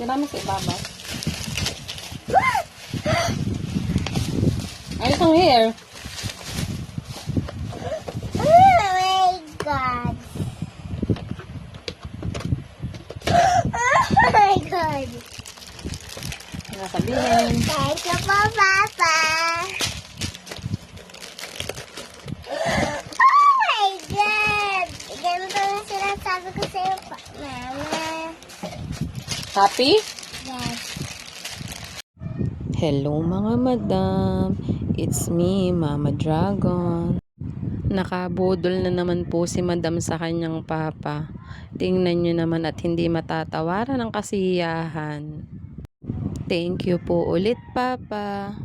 Tira mo sa ibabaw. Ayos ang hair. Oh my God. Oh my God. Sabihin. Thank you po, Papa. Oh my God. Ganito yung sinasabi ko sa'yo, Mama. Happy? Yes. Hello mga madam. It's me, Mama Dragon. Nakabudol na naman po si madam sa kanyang papa. Tingnan nyo naman at hindi matatawaran ng kasiyahan. Thank you po ulit, Papa.